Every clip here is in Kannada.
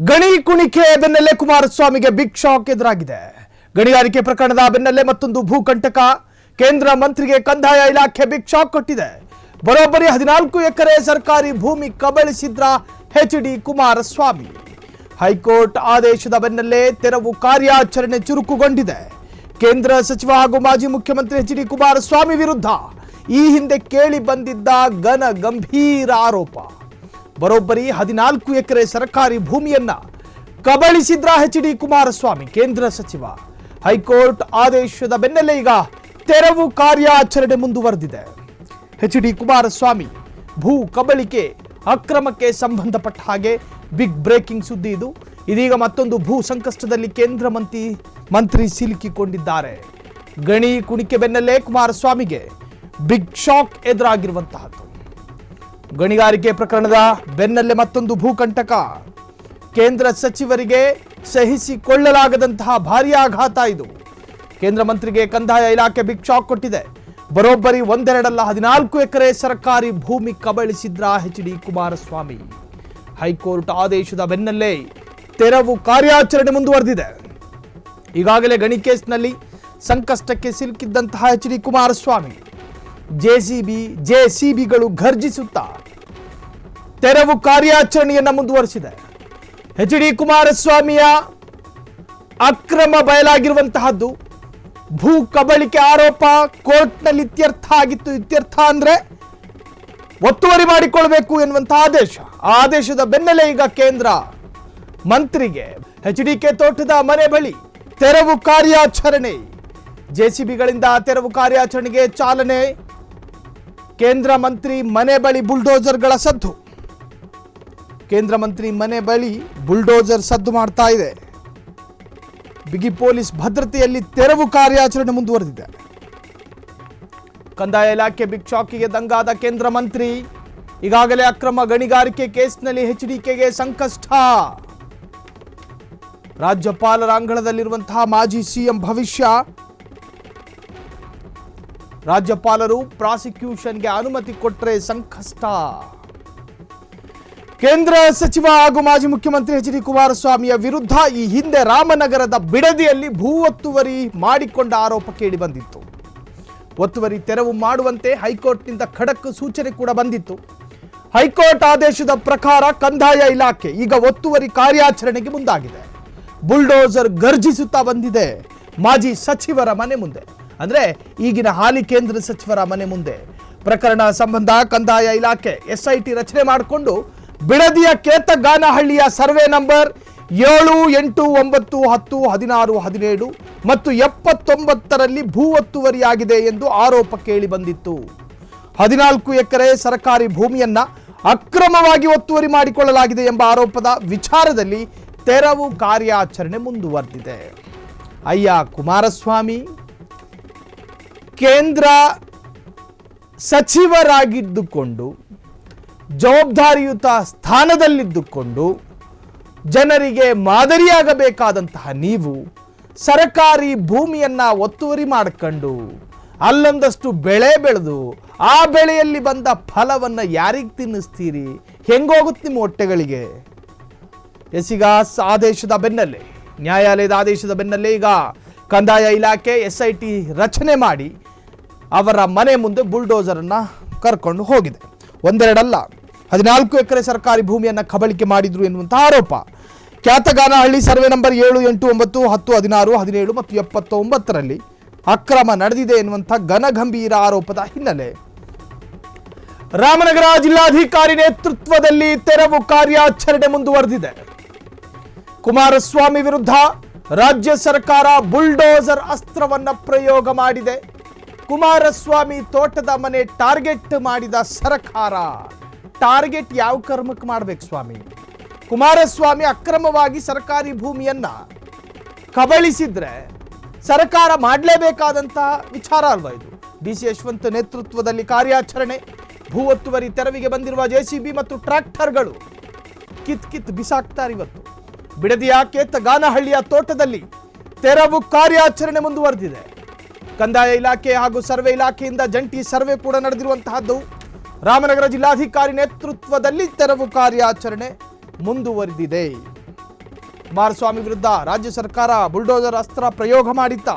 ಗಣಿ ಕುಣಿಕೆ ಬೆನ್ನಲ್ಲೇ ಕುಮಾರಸ್ವಾಮಿಗೆ ಬಿಗ್ ಶಾಕ್ ಎದುರಾಗಿದೆ. ಗಣಿಗಾರಿಕೆ ಪ್ರಕರಣದ ಬೆನ್ನಲ್ಲೇ ಮತ್ತೊಂದು ಭೂಕಂಟಕ. ಕೇಂದ್ರ ಮಂತ್ರಿಗೆ ಕಂದಾಯ ಇಲಾಖೆ ಬಿಗ್ ಶಾಕ್ ಕೊಟ್ಟಿದೆ. ಬರೋಬ್ಬರಿ 14 ಎಕರೆ ಸರ್ಕಾರಿ ಭೂಮಿ ಕಬಳಿಸಿದ್ರ ಎಚ್.ಡಿ. ಕುಮಾರಸ್ವಾಮಿ. ಹೈಕೋರ್ಟ್ ಆದೇಶದ ಬೆನ್ನಲ್ಲೇ ತೆರವು ಕಾರ್ಯಾಚರಣೆ ಚುರುಕುಗೊಂಡಿದೆ. ಕೇಂದ್ರ ಸಚಿವ ಹಾಗೂ ಮಾಜಿ ಮುಖ್ಯಮಂತ್ರಿ ಎಚ್.ಡಿ. ಕುಮಾರಸ್ವಾಮಿ ವಿರುದ್ಧ ಈ ಹಿಂದೆ ಕೇಳಿ ಬಂದಿದ್ದ ಗಂಭೀರ ಆರೋಪ. ಬರೋಬ್ಬರಿ 14 ಎಕರೆ ಸರ್ಕಾರಿ ಭೂಮಿಯನ್ನ ಕಬಳಿಸಿದ್ರ ಎಚ್.ಡಿ. ಕುಮಾರಸ್ವಾಮಿ. ಕೇಂದ್ರ ಸಚಿವ ಹೈಕೋರ್ಟ್ ಆದೇಶದ ಬೆನ್ನಲ್ಲೇ ಈಗ ತೆರವು ಕಾರ್ಯಾಚರಣೆ ಮುಂದುವರೆದಿದೆ. ಎಚ್.ಡಿ. ಕುಮಾರಸ್ವಾಮಿ ಭೂ ಕಬಳಿಕೆ ಅಕ್ರಮಕ್ಕೆ ಸಂಬಂಧಪಟ್ಟ ಹಾಗೆ ಬಿಗ್ ಬ್ರೇಕಿಂಗ್ ಸುದ್ದಿ ಇದು. ಇದೀಗ ಮತ್ತೊಂದು ಭೂ ಸಂಕಷ್ಟದಲ್ಲಿ ಕೇಂದ್ರ ಮಂತ್ರಿ ಸಿಲುಕಿಕೊಂಡಿದ್ದಾರೆ. ಗಣಿ ಕುಣಿಕೆ ಬೆನ್ನಲ್ಲೇ ಕುಮಾರಸ್ವಾಮಿಗೆ ಬಿಗ್ ಶಾಕ್ ಎದುರಾಗಿರುವಂತಹದ್ದು. ಗಣಿಗಾರಿಕೆ ಪ್ರಕರಣದ ಬೆನ್ನಲ್ಲೇ ಮತ್ತೊಂದು ಭೂಕಂಟಕ. ಕೇಂದ್ರ ಸಚಿವರಿಗೆ ಸಹಿಸಿಕೊಳ್ಳಲಾಗದಂತಹ ಭಾರೀ ಆಘಾತ ಇದು. ಕೇಂದ್ರ ಮಂತ್ರಿಗೆ ಕಂದಾಯ ಇಲಾಖೆ ಬಿಗ್ ಶಾಕ್ ಕೊಟ್ಟಿದೆ. ಬರೋಬ್ಬರಿ ಒಂದೆರಡಲ್ಲ 14 ಎಕರೆ ಸರ್ಕಾರಿ ಭೂಮಿ ಕಬಳಿಸಿದ್ರ ಎಚ್.ಡಿ. ಕುಮಾರಸ್ವಾಮಿ. ಹೈಕೋರ್ಟ್ ಆದೇಶದ ಬೆನ್ನಲ್ಲೇ ತೆರವು ಕಾರ್ಯಾಚರಣೆ ಮುಂದುವರೆದಿದೆ. ಈಗಾಗಲೇ ಗಣಿ ಕೇಸ್ನಲ್ಲಿ ಸಂಕಷ್ಟಕ್ಕೆ ಸಿಲುಕಿದ್ದಂತಹ ಎಚ್.ಡಿ. ಕುಮಾರಸ್ವಾಮಿ ಜೆಸಿಬಿಗಳು ಘರ್ಜಿಸುತ್ತಾ ತೆರವು ಕಾರ್ಯಾಚರಣೆಯನ್ನ ಮುಂದುವರಿಸಿದೆ. ಎಚ್.ಡಿ. ಕುಮಾರಸ್ವಾಮಿಯ ಅಕ್ರಮ ಬಯಲಾಗಿರುವಂತಹದ್ದು. ಭೂ ಕಬಳಿಕೆ ಆರೋಪ ಕೋರ್ಟ್ನಲ್ಲಿ ಇತ್ಯರ್ಥ ಆಗಿತ್ತು. ಇತ್ಯರ್ಥ ಅಂದ್ರೆ ಒತ್ತುವರಿ ಮಾಡಿಕೊಳ್ಬೇಕು ಎನ್ನುವಂತಹ ಆದೇಶ. ಆ ಆದೇಶದ ಬೆನ್ನಲ್ಲೇ ಈಗ ಕೇಂದ್ರ ಮಂತ್ರಿಗೆ ಎಚ್.ಡಿ.ಕೆ ತೋಟದ ಮನೆ ಬಳಿ ತೆರವು ಕಾರ್ಯಾಚರಣೆ. ಜೆಸಿಬಿಗಳಿಂದ ತೆರವು ಕಾರ್ಯಾಚರಣೆಗೆ ಚಾಲನೆ. ಕೇಂದ್ರ ಮಂತ್ರಿ ಮನೆ ಬಳಿ ಬುಲ್ಡೋಜರ್ಗಳ ಸದ್ದು. ಕೇಂದ್ರ ಮಂತ್ರಿ ಮನೆ ಬಳಿ ಬುಲ್ಡೋಜರ್ ಸದ್ದು ಮಾಡ್ತಾ ಇದೆ. ಬಿಗಿ ಪೊಲೀಸ್ ಭದ್ರತೆಯಲ್ಲಿ ತೆರವು ಕಾರ್ಯಾಚರಣೆ ಮುಂದುವರೆದಿದೆ. ಕಂದಾಯ ಇಲಾಖೆ ಬಿಗ್ ಶಾಕಿಗೆ ದಂಗಾದ ಕೇಂದ್ರ ಮಂತ್ರಿ. ಈಗಾಗಲೇ ಅಕ್ರಮ ಗಣಿಗಾರಿಕೆ ಕೇಸ್ನಲ್ಲಿ ಎಚ್.ಡಿ.ಕೆಗೆ ಸಂಕಷ್ಟ. ರಾಜ್ಯಪಾಲರ ಅಂಗಳದಲ್ಲಿರುವಂತಹ ಮಾಜಿ ಸಿಎಂ ಭವಿಷ್ಯ. ರಾಜ್ಯಪಾಲರು ಪ್ರಾಸಿಕ್ಯೂಷನ್ಗೆ ಅನುಮತಿ ಕೊಟ್ಟರೆ ಸಂಕಷ್ಟ. ಕೇಂದ್ರ ಸಚಿವ ಹಾಗೂ ಮಾಜಿ ಮುಖ್ಯಮಂತ್ರಿ ಎಚ್.ಡಿ. ಕುಮಾರಸ್ವಾಮಿಯ ವಿರುದ್ಧ ಈ ಹಿಂದೆ ರಾಮನಗರದ ಬಿಡದಿಯಲ್ಲಿ ಭೂ ಒತ್ತುವರಿ ಮಾಡಿಕೊಂಡ ಆರೋಪ ಕೇಳಿ ಬಂದಿತ್ತು. ಒತ್ತುವರಿ ತೆರವು ಮಾಡುವಂತೆ ಹೈಕೋರ್ಟ್ನಿಂದ ಖಡಕ್ ಸೂಚನೆ ಕೂಡ ಬಂದಿತ್ತು. ಹೈಕೋರ್ಟ್ ಆದೇಶದ ಪ್ರಕಾರ ಕಂದಾಯ ಇಲಾಖೆ ಈಗ ಒತ್ತುವರಿ ಕಾರ್ಯಾಚರಣೆಗೆ ಮುಂದಾಗಿದೆ. ಬುಲ್ಡೋಸರ್ ಗರ್ಜಿಸುತ್ತಾ ಬಂದಿದೆ ಮಾಜಿ ಸಚಿವರ ಮನೆ ಮುಂದೆ, ಅಂದ್ರೆ ಈಗಿನ ಹಾಲಿ ಕೇಂದ್ರ ಸಚಿವರ ಮನೆ ಮುಂದೆ. ಪ್ರಕರಣ ಸಂಬಂಧ ಕಂದಾಯ ಇಲಾಖೆ ಎಸ್ಐಟಿ ರಚನೆ ಮಾಡಿಕೊಂಡು ಬಿಡದಿಯ ಕೇತಗಾನಹಳ್ಳಿಯ ಸರ್ವೆ ನಂಬರ್ 7, 8, 9, 10, 16, 17 ಮತ್ತು 79ರಲ್ಲಿ ಭೂ ಒತ್ತುವರಿಯಾಗಿದೆ ಎಂದು ಆರೋಪ ಕೇಳಿ ಬಂದಿತ್ತು. 14 ಎಕರೆ ಸರ್ಕಾರಿ ಭೂಮಿಯನ್ನ ಅಕ್ರಮವಾಗಿ ಒತ್ತುವರಿ ಮಾಡಿಕೊಳ್ಳಲಾಗಿದೆ ಎಂಬ ಆರೋಪದ ವಿಚಾರದಲ್ಲಿ ತೆರವು ಕಾರ್ಯಾಚರಣೆ ಮುಂದುವರೆದಿದೆ. ಅಯ್ಯ ಕುಮಾರಸ್ವಾಮಿ ಕೇಂದ್ರ ಸಚಿವರಾಗಿದ್ದುಕೊಂಡು ಜವಾಬ್ದಾರಿಯುತ ಸ್ಥಾನದಲ್ಲಿದ್ದುಕೊಂಡು ಜನರಿಗೆ ಮಾದರಿಯಾಗಬೇಕಾದಂತಹ ನೀವು ಸರ್ಕಾರಿ ಭೂಮಿಯನ್ನ ಒತ್ತುವರಿ ಮಾಡಿಕೊಂಡು ಅಲ್ಲೊಂದಷ್ಟು ಬೆಳೆ ಬೆಳೆದು ಆ ಬೆಳೆಯಲ್ಲಿ ಬಂದ ಫಲವನ್ನ ಯಾರಿಗೆ ತಿನ್ನಿಸ್ತೀರಿ? ಹೆಂಗೋಗುತ್ತೆ ನಿಮ್ಮ ಹೊಟ್ಟೆಗಳಿಗೆ? ಈಗ ಆದೇಶದ ಬೆನ್ನಲ್ಲೇ, ನ್ಯಾಯಾಲಯದ ಆದೇಶದ ಬೆನ್ನಲ್ಲೇ ಈಗ ಕಂದಾಯ ಇಲಾಖೆ ಎಸ್ಐಟಿ ರಚನೆ ಮಾಡಿ ಅವರ ಮನೆ ಮುಂದೆ ಬುಲ್ಡೋಸರನ್ನ ಕರ್ಕೊಂಡು ಹೋಗಿದೆ. ಒಂದೆರಡಲ್ಲ 14 ಎಕರೆ ಸರ್ಕಾರಿ ಭೂಮಿಯನ್ನು ಕಬಳಿಕೆ ಮಾಡಿದ್ರು ಎನ್ನುವಂತಹ ಆರೋಪ. ಕ್ಯಾತಗಾನಹಳ್ಳಿ ಸರ್ವೆ ನಂಬರ್ 7, 8, 9, 10, 16, 17 ಮತ್ತು 79ರಲ್ಲಿ ಅಕ್ರಮ ನಡೆದಿದೆ ಎನ್ನುವಂಥ ಗಂಭೀರ ಆರೋಪದ ಹಿನ್ನೆಲೆ ರಾಮನಗರ ಜಿಲ್ಲಾಧಿಕಾರಿ ನೇತೃತ್ವದಲ್ಲಿ ತೆರವು ಕಾರ್ಯಾಚರಣೆ ಮುಂದುವರೆದಿದೆ. ಕುಮಾರಸ್ವಾಮಿ ವಿರುದ್ಧ ರಾಜ್ಯ ಸರ್ಕಾರ ಬುಲ್ಡೋಸರ್ ಅಸ್ತ್ರವನ್ನ ಪ್ರಯೋಗ ಮಾಡಿದೆ. ಕುಮಾರಸ್ವಾಮಿ ತೋಟದ ಮನೆ ಟಾರ್ಗೆಟ್ ಮಾಡಿದ ಸರ್ಕಾರ. ಟಾರ್ಗೆಟ್ ಯಾವ ಕರ್ಮಕ್ಕೆ ಮಾಡ್ಬೇಕು ಸ್ವಾಮಿ? ಕುಮಾರಸ್ವಾಮಿ ಅಕ್ರಮವಾಗಿ ಸರ್ಕಾರಿ ಭೂಮಿಯನ್ನ ಕಬಳಿಸಿದ್ರೆ ಸರ್ಕಾರ ಮಾಡಲೇಬೇಕಾದಂತಹ ವಿಚಾರ ಅಲ್ವಾ ಇದು? ಡಿ.ಸಿ. ಯಶವಂತ್ ನೇತೃತ್ವದಲ್ಲಿ ಕಾರ್ಯಾಚರಣೆ. ಭೂ ಒತ್ತುವರಿ ತೆರವಿಗೆ ಬಂದಿರುವ ಜೆಸಿಬಿ ಮತ್ತು ಟ್ರ್ಯಾಕ್ಟರ್ಗಳು ಕಿತ್ ಬಿಸಾಕ್ತಾರೆ. ಇವತ್ತು ಬಿಡದಿಯ ಕೇತಗಾನಹಳ್ಳಿಯ ತೋಟದಲ್ಲಿ ತೆರವು ಕಾರ್ಯಾಚರಣೆ ಮುಂದುವರೆದಿದೆ. ಕಂದಾಯ ಇಲಾಖೆ ಹಾಗೂ ಸರ್ವೆ ಇಲಾಖೆಯಿಂದ ಜಂಟಿ ಸರ್ವೆ ಕೂಡ ನಡೆದಿರುವಂತಹದ್ದು. ರಾಮನಗರ ಜಿಲ್ಲಾಧಿಕಾರಿ ನೇತೃತ್ವದಲ್ಲಿ ತೆರವು ಕಾರ್ಯಾಚರಣೆ ಮುಂದುವರೆದಿದೆ. ಕುಮಾರಸ್ವಾಮಿ ವಿರುದ್ಧ ರಾಜ್ಯ ಸರ್ಕಾರ ಬುಲ್ಡೋಜರ್ ಅಸ್ತ್ರ ಪ್ರಯೋಗ ಮಾಡಿತ್ತ.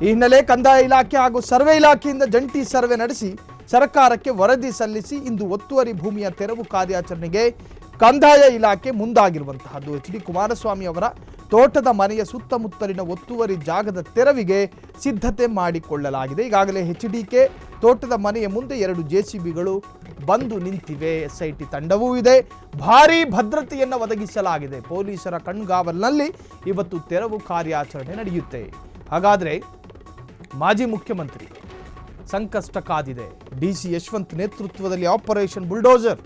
ಈ ಹಿನ್ನೆಲೆ ಕಂದಾಯ ಇಲಾಖೆ ಹಾಗೂ ಸರ್ವೆ ಇಲಾಖೆಯಿಂದ ಜಂಟಿ ಸರ್ವೆ ನಡೆಸಿ ಸರ್ಕಾರಕ್ಕೆ ವರದಿ ಸಲ್ಲಿಸಿ ಇಂದು ಒತ್ತುವರಿ ಭೂಮಿಯ ತೆರವು ಕಾರ್ಯಾಚರಣೆಗೆ ಕಂದಾಯ ಇಲಾಖೆ ಮುಂದಾಗಿರುವಂತಹದ್ದು. ಎಚ್.ಡಿ. ಕುಮಾರಸ್ವಾಮಿ ಅವರ ತೋಟದ ಮನೆಯ ಸುತ್ತಮುತ್ತಲಿನ ಒತ್ತುವರಿ ಜಾಗದ ತೆರವಿಗೆ ಸಿದ್ಧತೆ ಮಾಡಿಕೊಳ್ಳಲಾಗಿದೆ. ಈಗಾಗಲೇ ಎಚ್.ಡಿ.ಕೆ ತೋಟದ ಮನೆಯ ಮುಂದೆ 2 ಜೆಸಿಬಿಗಳು ಬಂದು ನಿಂತಿವೆ. ಎಸ್ಐಟಿ ತಂಡವೂ ಇದೆ. ಭಾರೀ ಭದ್ರತೆಯನ್ನು ಒದಗಿಸಲಾಗಿದೆ. ಪೊಲೀಸರ ಕಣ್ಗಾವಲಿನಲ್ಲಿ ಇವತ್ತು ತೆರವು ಕಾರ್ಯಾಚರಣೆ ನಡೆಯುತ್ತೆ. ಹಾಗಾದ್ರೆ ಮಾಜಿ ಮುಖ್ಯಮಂತ್ರಿ ಸಂಕಷ್ಟ ಕಾದಿದೆ. ಡಿಸಿ ಯಶವಂತ್ ನೇತೃತ್ವದಲ್ಲಿ ಆಪರೇಷನ್ ಬುಲ್ಡೋಜರ್.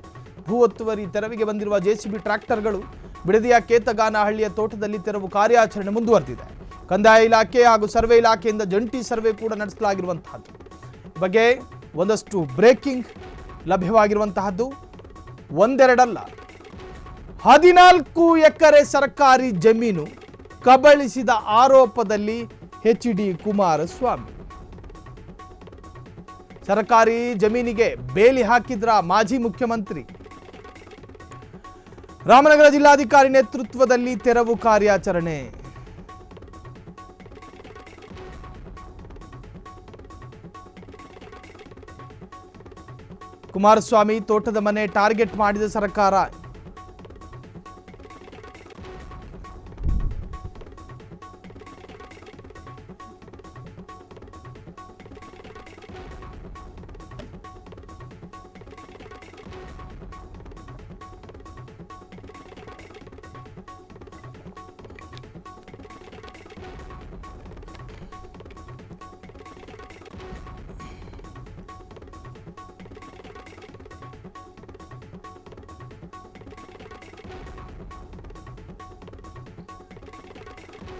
ಭೂ ಒತ್ತುವರಿ ತೆರವಿಗೆ ಬಂದಿರುವ ಜೆಸಿಬಿ ಟ್ರ್ಯಾಕ್ಟರ್ಗಳು ಬಿಡದಿಯ ಕೇತಗಾನಹಳ್ಳಿಯ ತೋಟದಲ್ಲಿ ತೆರವು ಕಾರ್ಯಾಚರಣೆ ಮುಂದುವರೆದಿದೆ. ಕಂದಾಯ ಇಲಾಖೆ ಹಾಗೂ ಸರ್ವೆ ಇಲಾಖೆಯಿಂದ ಜಂಟಿ ಸರ್ವೆ ಕೂಡ ನಡೆಸಲಾಗಿರುವಂತಹದ್ದು. ಬಗ್ಗೆ ಒಂದಷ್ಟು ಬ್ರೇಕಿಂಗ್ ಲಭ್ಯವಾಗಿರುವಂತಹದ್ದು. ಒಂದೆರಡಲ್ಲ, 14 ಎಕರೆ ಸರ್ಕಾರಿ ಜಮೀನು ಕಬಳಿಸಿದ ಆರೋಪದಲ್ಲಿ ಎಚ್.ಡಿ. ಕುಮಾರಸ್ವಾಮಿ. ಸರ್ಕಾರಿ ಜಮೀನಿಗೆ ಬೇಲಿ ಹಾಕಿದ್ರ ಮಾಜಿ ಮುಖ್ಯಮಂತ್ರಿ. ರಾಮನಗರ ಜಿಲ್ಲಾಧಿಕಾರಿ ನೇತೃತ್ವದಲ್ಲಿ ತೆರವು ಕಾರ್ಯಾಚರಣೆ. ಕುಮಾರಸ್ವಾಮಿ ತೋಟದ ಮನೆ ಟಾರ್ಗೆಟ್ ಮಾಡಿದ ಸರ್ಕಾರ.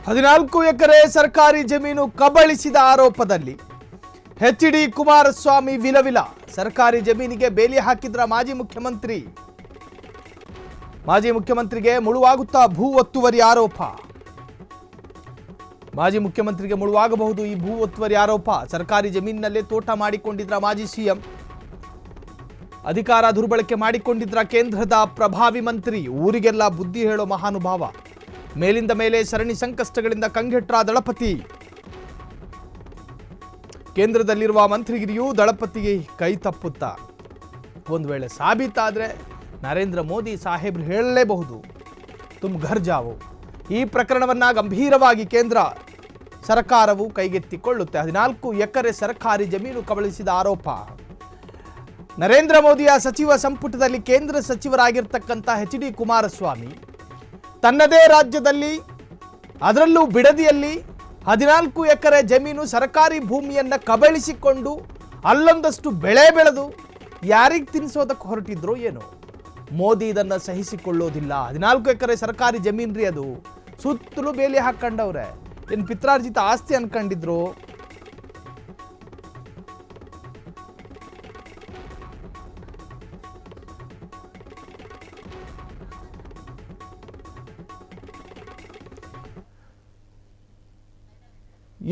ಹದಿನಾಲ್ಕು ಎಕರೆ ಸರ್ಕಾರಿ ಜಮೀನು ಕಬಳಿಸಿದ ಆರೋಪದಲ್ಲಿ ಎಚ್.ಡಿ. ಕುಮಾರಸ್ವಾಮಿ ವಿಲವಿಲ. ಸರ್ಕಾರಿ ಜಮೀನಿಗೆ ಬೇಲಿ ಹಾಕಿದ್ರ ಮಾಜಿ ಮುಖ್ಯಮಂತ್ರಿ. ಮಾಜಿ ಮುಖ್ಯಮಂತ್ರಿಗೆ ಮುಳುವಾಗುತ್ತಾ ಭೂ ಒತ್ತುವರಿ ಆರೋಪ. ಮಾಜಿ ಮುಖ್ಯಮಂತ್ರಿಗೆ ಮುಳುವಾಗಬಹುದು ಈ ಭೂ ಒತ್ತುವರಿ ಆರೋಪ. ಸರ್ಕಾರಿ ಜಮೀನಿನಲ್ಲೇ ತೋಟ ಮಾಡಿಕೊಂಡಿದ್ರ ಮಾಜಿ ಸಿಎಂ. ಅಧಿಕಾರ ದುರ್ಬಳಕೆ ಮಾಡಿಕೊಂಡಿದ್ರ ಕೇಂದ್ರದ ಪ್ರಭಾವಿ ಮಂತ್ರಿ. ಊರಿಗೆಲ್ಲ ಬುದ್ಧಿ ಹೇಳೋ ಮಹಾನುಭಾವ. ಮೇಲಿಂದ ಮೇಲೆ ಸರಣಿ ಸಂಕಷ್ಟಗಳಿಂದ ಕಂಗೆಟ್ರ ದಳಪತಿ. ಕೇಂದ್ರದಲ್ಲಿರುವ ಮಂತ್ರಿಗಿರಿಯೂ ದಳಪತಿಗೆ ಕೈ ತಪ್ಪುತ್ತಾ. ಒಂದು ವೇಳೆ ಸಾಬೀತಾದ್ರೆ ನರೇಂದ್ರ ಮೋದಿ ಸಾಹೇಬ್ರು ಹೇಳಲೇಬಹುದು, ತುಮ್ ಘರ್ ಜಾವೋ. ಈ ಪ್ರಕರಣವನ್ನ ಗಂಭೀರವಾಗಿ ಕೇಂದ್ರ ಸರ್ಕಾರವು ಕೈಗೆತ್ತಿಕೊಳ್ಳುತ್ತೆ. 14 ಎಕರೆ ಸರ್ಕಾರಿ ಜಮೀನು ಕಬಳಿಸಿದ ಆರೋಪ. ನರೇಂದ್ರ ಮೋದಿಯ ಸಚಿವ ಸಂಪುಟದಲ್ಲಿ ಕೇಂದ್ರ ಸಚಿವರಾಗಿರ್ತಕ್ಕಂಥ ಎಚ್.ಡಿ. ಕುಮಾರಸ್ವಾಮಿ ತನ್ನದೇ ರಾಜ್ಯದಲ್ಲಿ, ಅದರಲ್ಲೂ ಬಿಡದಿಯಲ್ಲಿ 14 ಎಕರೆ ಜಮೀನು ಸರ್ಕಾರಿ ಭೂಮಿಯನ್ನು ಕಬಳಿಸಿಕೊಂಡು ಅಲ್ಲೊಂದಷ್ಟು ಬೆಳೆ ಬೆಳೆದು ಯಾರಿಗೆ ತಿನ್ನಿಸೋದಕ್ಕೆ ಹೊರಟಿದ್ರೋ ಏನೋ. ಮೋದಿ ಇದನ್ನು ಸಹಿಸಿಕೊಳ್ಳೋದಿಲ್ಲ. 14 ಎಕರೆ ಸರ್ಕಾರಿ ಜಮೀನ್ರಿ ಅದು. ಸುತ್ತಲೂ ಬೇಲಿ ಹಾಕೊಂಡವ್ರೆ. ಏನು ಪಿತ್ರಾರ್ಜಿತ ಆಸ್ತಿ ಅನ್ಕೊಂಡಿದ್ರು.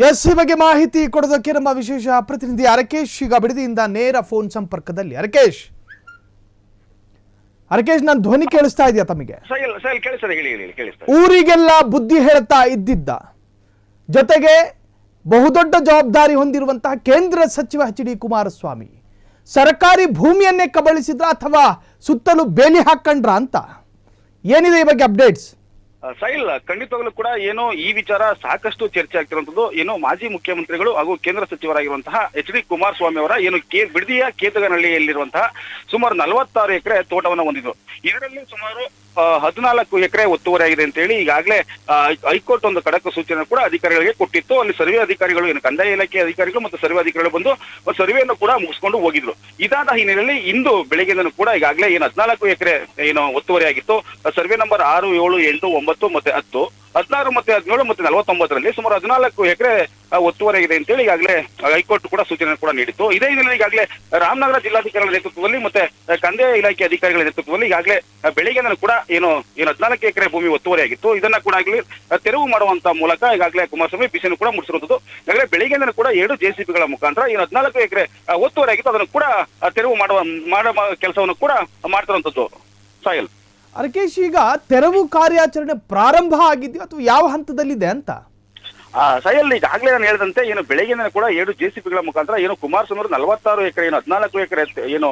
ಎಸ್, ಈ ಬಗ್ಗೆ ಮಾಹಿತಿ ಕೊಡೋದಕ್ಕೆ ನಮ್ಮ ವಿಶೇಷ ಪ್ರತಿನಿಧಿ ಅರಕೇಶ್ ಈಗ ಬಿಡದಿಯಿಂದ ನೇರ ಫೋನ್ ಸಂಪರ್ಕದಲ್ಲಿ. ಅರಕೇಶ್, ನನ್ನ ಧ್ವನಿ ಕೇಳಿಸ್ತಾ ಇದೆಯಾ ತಮಗೆ? ಊರಿಗೆಲ್ಲ ಬುದ್ಧಿ ಹೇಳ್ತಾ ಇದ್ದಿದ್ದ, ಜೊತೆಗೆ ಬಹುದೊಡ್ಡ ಜವಾಬ್ದಾರಿ ಹೊಂದಿರುವಂತಹ ಕೇಂದ್ರ ಸಚಿವ ಎಚ್.ಡಿ. ಕುಮಾರಸ್ವಾಮಿ ಸರ್ಕಾರಿ ಭೂಮಿಯನ್ನೇ ಕಬಳಿಸಿದ್ರ ಅಥವಾ ಸುತ್ತಲೂ ಬೇಲಿ ಹಾಕೊಂಡ್ರ ಅಂತ ಏನಿದೆ ಈ ಬಗ್ಗೆ ಅಪ್ಡೇಟ್ಸ್? ಸೈಲ್, ಖಂಡಿತವಾಗ್ಲೂ ಕೂಡ ಏನೋ ಈ ವಿಚಾರ ಸಾಕಷ್ಟು ಚರ್ಚೆ ಆಗ್ತಿರುವಂತದ್ದು. ಏನೋ ಮಾಜಿ ಮುಖ್ಯಮಂತ್ರಿಗಳು ಹಾಗೂ ಕೇಂದ್ರ ಸಚಿವರಾಗಿರುವಂತಹ ಎಚ್.ಡಿ. ಕುಮಾರಸ್ವಾಮಿ ಅವರ ಏನು ಬಿಡದಿಯ ಕೇತಗನಹಳ್ಳಿಯಲ್ಲಿರುವಂತಹ ಸುಮಾರು 46 ಎಕರೆ ತೋಟವನ್ನು ಹೊಂದಿದ್ರು. ಇದರಲ್ಲಿ ಸುಮಾರು 14 ಎಕರೆ ಒತ್ತುವರಿ ಆಗಿದೆ ಅಂತ ಹೇಳಿ ಈಗಾಗಲೇ ಹೈಕೋರ್ಟ್ ಒಂದು ಖಡಕ್ ಸೂಚನೆ ಕೂಡ ಅಧಿಕಾರಿಗಳಿಗೆ ಕೊಟ್ಟಿತ್ತು. ಅಲ್ಲಿ ಸರ್ವೆ ಅಧಿಕಾರಿಗಳು, ಏನು ಕಂದಾಯ ಇಲಾಖೆ ಅಧಿಕಾರಿಗಳು ಮತ್ತು ಸರ್ವೆ ಅಧಿಕಾರಿಗಳು ಬಂದು ಸರ್ವೆಯನ್ನು ಕೂಡ ಮುಗಿಸ್ಕೊಂಡು ಹೋಗಿದ್ರು. ಇದಾದ ಹಿನ್ನೆಲೆಯಲ್ಲಿ ಇಂದು ಬೆಳಗ್ಗೆಯಿಂದನೂ ಕೂಡ ಈಗಾಗಲೇ ಏನು 14 ಎಕರೆ ಏನು ಒತ್ತುವರಿ ಆಗಿತ್ತು, ಸರ್ವೆ ನಂಬರ್ 6, 7, 8, 9 ಮತ್ತೆ 10, 16 ಮತ್ತೆ 17 ಮತ್ತೆ 49ರಲ್ಲಿ ಸುಮಾರು 14 ಎಕರೆ ಒತ್ತುವರಿ ಆಗಿದೆ ಅಂತೇಳಿ ಈಗಾಗಲೇ ಹೈಕೋರ್ಟ್ ಕೂಡ ಸೂಚನೆ ಕೂಡ ನೀಡಿತ್ತು. ಇದೇ ಹಿನ್ನೆಲೆಯಲ್ಲಿ ಈಗಾಗಲೇ ರಾಮನಗರ ಜಿಲ್ಲಾಧಿಕಾರಿಗಳ ನೇತೃತ್ವದಲ್ಲಿ ಮತ್ತೆ ಕಂದಾಯ ಇಲಾಖೆ ಅಧಿಕಾರಿಗಳ ನೇತೃತ್ವದಲ್ಲಿ ಈಗಾಗಲೇ ಬೆಳಗ್ಗೆ ಕೂಡ ಏನು 14 ಎಕರೆ ಭೂಮಿ ಒತ್ತುವರಿ ಆಗಿತ್ತು, ಇದನ್ನ ಕೂಡ ಆಗಲಿ ತೆರವು ಮಾಡುವಂತ ಮೂಲಕ ಈಗಾಗಲೇ ಕುಮಾರಸ್ವಾಮಿ ಬಿಸಿಯನ್ನು ಕೂಡ ಮುಡಿಸಿರುವಂತದ್ದು. ಈಗಾಗಲೇ ಬೆಳಗ್ಗೆ ಕೂಡ 2 ಜೆಸಿಬಿಗಳ ಮುಖಾಂತರ ಏನು 14 ಎಕರೆ ಒತ್ತುವರಿ ಆಗಿತ್ತು ಅದನ್ನು ಕೂಡ ತೆರವು ಮಾಡುವ ಕೆಲಸವನ್ನು ಕೂಡ ಮಾಡ್ತಿರುವಂತದ್ದು. ಸಾಯಲ್, ಅರ್ಕೇಶ್, ಈಗ ತೆರವು ಕಾರ್ಯಾಚರಣೆ ಪ್ರಾರಂಭ ಆಗಿದೆಯೋ ಅಥವಾ ಯಾವ ಹಂತದಲ್ಲಿದೆ ಅಂತ? ಸಾಯಲ್, ಈಗಾಗಲೇ ನಾನು ಹೇಳಿದಂತೆ ಏನು ಬೆಳಗಿನ ಕೂಡ 7 JCBಗಳ ಮುಖಾಂತರ ಏನು ಕುಮಾರಸ್ವಾಮಿ ಅವರು 46 ಎಕರೆ ಏನು 14 ಎಕರೆ ಏನು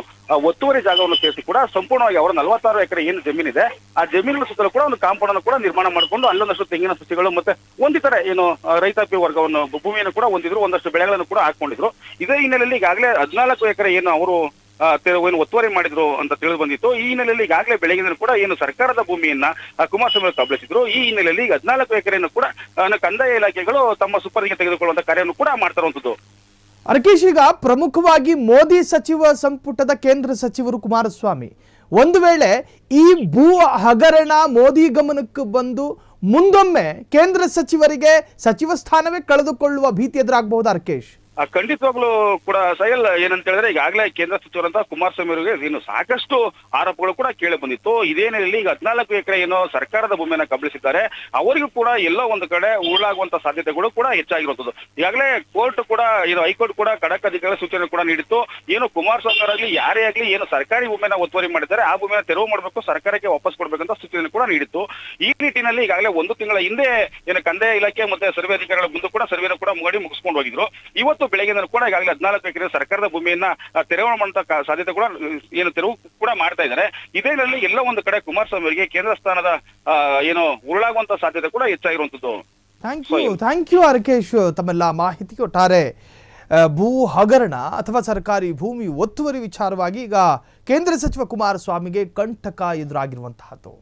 ಒತ್ತುವರಿ ಜಾಗವನ್ನು ಸೇರಿಸಿ ಕೂಡ ಸಂಪೂರ್ಣವಾಗಿ ಅವರ 46 ಎಕರೆ ಏನು ಜಮೀನಿದೆ ಆ ಜಮೀನಿನ ಸುತ್ತಲೂ ಕೂಡ ಒಂದು ಕಾಂಪೌಂಡ್ ಅನ್ನು ಕೂಡ ನಿರ್ಮಾಣ ಮಾಡಿಕೊಂಡು ಅಲ್ಲೊಂದಷ್ಟು ತೆಂಗಿನ ಸಸಿಗಳು ಮತ್ತೆ ಒಂದಿತರ ಏನು ರೈತಾಪಿ ವರ್ಗವನ್ನು ಭೂಮಿಯನ್ನು ಕೂಡ ಹೊಂದಿದ್ರು, ಒಂದಷ್ಟು ಬೆಳೆಗಳನ್ನು ಕೂಡ ಹಾಕೊಂಡಿದ್ರು. ಇದೇ ಹಿನ್ನೆಲೆಯಲ್ಲಿ ಈಗಾಗಲೇ 14 ಎಕರೆ ಏನು ಅವರು ಏನು ಒತ್ತುವರಿ ಮಾಡಿದ್ರು ಅಂತ ತಿಳಿದು ಬಂದಿತ್ತು. ಈ ಹಿನ್ನೆಲೆಯಲ್ಲಿ ಈಗಾಗಲೇ ಬೆಳಗಿನ ಕೂಡ ಏನು ಸರ್ಕಾರದ ಭೂಮಿಯನ್ನ ಕುಮಾರಸ್ವಾಮಿ ಕಬಳಿಸಿದ್ರು. ಈ ಹಿನ್ನೆಲೆಯಲ್ಲಿ 14 ಎಕರೆಯನ್ನು ಕೂಡ ಕಂದಾಯ ಇಲಾಖೆಗಳು ತಮ್ಮ ಸುಪರ್ದಿಗೆ ತೆಗೆದುಕೊಳ್ಳುವಂತ ಕಾರ್ಯವನ್ನು ಕೂಡ ಮಾಡ್ತಾ ಇರುವಂತದ್ದು. ಅರ್ಕೇಶ್, ಈಗ ಪ್ರಮುಖವಾಗಿ ಮೋದಿ ಸಚಿವ ಸಂಪುಟದ ಕೇಂದ್ರ ಸಚಿವರು ಕುಮಾರಸ್ವಾಮಿ ಒಂದು ವೇಳೆ ಈ ಭೂ ಹಗರಣ ಮೋದಿ ಗಮನಕ್ಕೆ ಬಂದು ಮುಂದೊಮ್ಮೆ ಕೇಂದ್ರ ಸಚಿವರಿಗೆ ಸಚಿವ ಸ್ಥಾನವೇ ಕಳೆದುಕೊಳ್ಳುವ ಭೀತಿ ಎದುರಾಗಬಹುದಾ ಅರ್ಕೇಶ್? ಖಂಡಿತವಾಗ್ಲೂ ಕೂಡ ಸಾಯಲ್, ಏನಂತ ಹೇಳಿದ್ರೆ ಈಗಾಗಲೇ ಕೇಂದ್ರ ಸಚಿವರಂತ ಕುಮಾರಸ್ವಾಮಿ ಅವರಿಗೆ ಇನ್ನು ಸಾಕಷ್ಟು ಆರೋಪಗಳು ಕೂಡ ಕೇಳಿ ಬಂದಿತ್ತು. ಇದೇ ನೆಲೆಯಲ್ಲಿ ಈಗ 14 ಎಕರೆ ಏನು ಸರ್ಕಾರದ ಭೂಮಿಯನ್ನ ಕಬಳಿಸಿದ್ದಾರೆ, ಅವರಿಗೂ ಕೂಡ ಎಲ್ಲೋ ಒಂದು ಕಡೆ ಉರುಳಾಗುವಂತ ಸಾಧ್ಯತೆಗಳು ಕೂಡ ಹೆಚ್ಚಾಗಿರುವಂತದ್ದು. ಈಗಾಗಲೇ ಕೋರ್ಟ್ ಕೂಡ ಏನು ಹೈಕೋರ್ಟ್ ಕೂಡ ಖಡಕ್ ಅಧಿಕಾರಿ ಸೂಚನೆ ಕೂಡ ನೀಡಿತ್ತು. ಏನು ಕುಮಾರಸ್ವಾಮಿ ಅವರಾಗ್ಲಿ ಯಾರೇ ಆಗ್ಲಿ ಏನು ಸರ್ಕಾರಿ ಭೂಮಿಯನ್ನ ಒತ್ತುವರಿ ಮಾಡಿದ್ದಾರೆ ಆ ಭೂಮಿಯನ್ನ ತೆರವು ಮಾಡಬೇಕು, ಸರ್ಕಾರಕ್ಕೆ ವಾಪಸ್ ಕೊಡ್ಬೇಕಂತ ಸೂಚನೆ ಕೂಡ ನೀಡಿತ್ತು. ಈ ನಿಟ್ಟಿನಲ್ಲಿ ಈಗಾಗಲೇ 1 ತಿಂಗಳ ಹಿಂದೆ ಏನು ಕಂದಾಯ ಇಲಾಖೆ ಮತ್ತೆ ಸರ್ವೆ ಅಧಿಕಾರಿಗಳ ಮುಂದೆ ಕೂಡ ಸರ್ವೆನ ಕೂಡ ಮುಗಿಸ್ಕೊಂಡು ಹೋಗಿದ್ರು. ಇವತ್ತು ಬೆಳಗ್ಗೆ ಕೂಡ ಈಗಾಗಲೇ 14 ಎಕರೆ ಸರ್ಕಾರದ ಭೂಮಿಯನ್ನ ತೆರವು ಮಾಡುವಂತ ಸಾಧ್ಯತೆ ಕೂಡ ಏನು ತೆರವು ಕೂಡ ಮಾಡ್ತಾ ಇದ್ದಾರೆ. ಇದೇ ನಲ್ಲಿ ಎಲ್ಲ ಒಂದು ಕಡೆ ಕುಮಾರಸ್ವಾಮಿ ಅವರಿಗೆ ಕೇಂದ್ರ ಸ್ಥಾನದ ಏನು ಉರುಳಾಗುವಂತ ಸಾಧ್ಯತೆ ಕೂಡ ಹೆಚ್ಚಾಗಿರುವಂತದ್ದು. ಥ್ಯಾಂಕ್ ಯು ಅರ್ಕೇಶ್, ತಮ್ಮೆಲ್ಲ ಮಾಹಿತಿಗೆ. ಒಟ್ಟಾರೆ ಭೂ ಹಗರಣ ಅಥವಾ ಸರ್ಕಾರಿ ಭೂಮಿ ಒತ್ತುವರಿ ವಿಚಾರವಾಗಿ ಈಗ ಕೇಂದ್ರ ಸಚಿವ ಕುಮಾರಸ್ವಾಮಿಗೆ ಕಂಟಕ ಎದುರಾಗಿರುವಂತಹದ್ದು.